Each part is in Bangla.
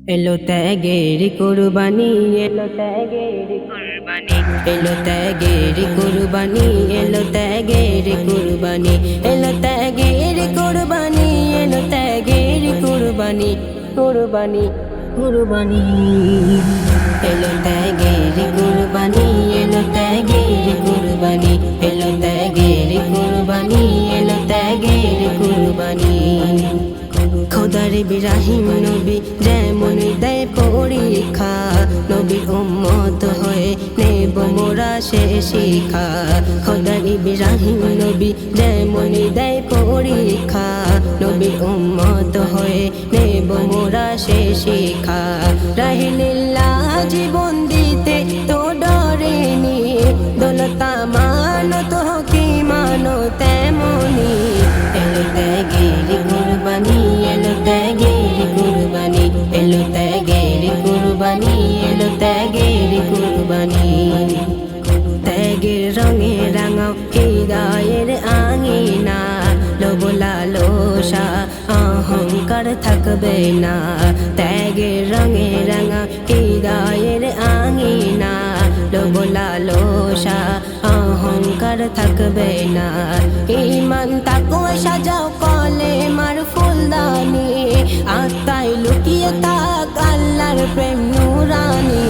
এলো ত্যাগের কুরবানি, এলো ত্যাগের কুরবানি, এলো ত্যাগের কুরবানি, এলো ত্যাগের কুরবানি, এলো ত্যাগের কুরবানি, এলো ত্যাগের কুরবানি, কুরবানি কুরবানি, এলো ত্যাগের কুরবানি, এলো ত্যাগের কুরবানি, এলো ত্যাগের কুরবানি, এলো ত্যাগের কুরবানি। খোদার ইব্রাহিম নবী যেমন দেয় পরীক্ষা, নবীর উম্মত হয়ে নেব মোরা সে শিক্ষা। খোদার ইব্রাহিম নবী যেমন দেয় পরীক্ষা, নবীর উম্মত হয়ে নেব মোরা সে শিক্ষা। রাহিলিল্লাহ জীবন দিতে তো ডরেনি, দৌলতা মানো তো কি মানো তেমনি। এলো ত্যাগের কুরবানি, এলো ত্যাগের কুরবানি, এলো ত্যাগের কুরবানি, এলো ত্যাগের কুরবানি। ত্যাগের রঙে রাঙাও হৃদয়ের আঙিনা, লোভ লালসা অহংকার থাকবে না। ত্যাগের রঙে রাঙাও হৃদয়ের আঙিনা, লোভ লালসা অহংকার থাকবে না। ঈমান তাকওয়া সাজাও কলেমার ফুলদানি, আত্মায় লুকিয়ে থাক আল্লাহর প্রেম নূরানি।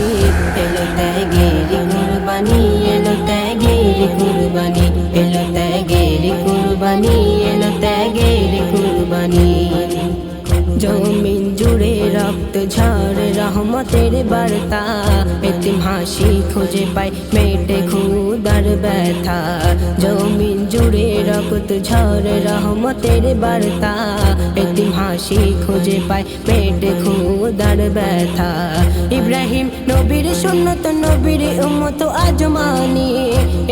এলো ত্যাগের কুরবানি, এলো ত্যাগের কুরবানি, এলো ত্যাগের কুরবানি, এলো ত্যাগের কুরবানি। জমিন জুড়ে রক্ত ঝরে রহমতের বার্তা, এতিম হাসি খুঁজে পায় মেটে ক্ষুধার ব্যথা। জমিন জুড়ে রক্ত ঝরে রহমতের বার্তা, এতিম হাসি খুঁজে পায় মেটে ক্ষুধার ব্যথা। ইব্রাহিম নবীর সুন্নত নবীর উম্মত আজমানি,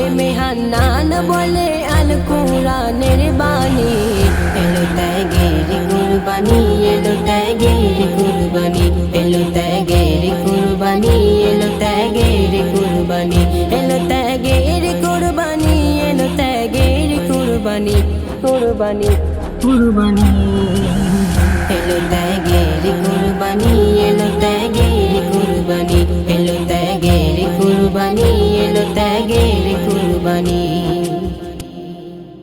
এ মেহান্নান বলে আল কুরআনের বাণী। এলো ত্যাগের কুরবানি, এলো ত্যাগের কুরবানি, এলো ত্যাগের কুরবানি, এলো ত্যাগের কুরবানি, এলো ত্যাগের কুরবানি, এলো ত্যাগের কুরবানি, কুরবানি কুরবানি।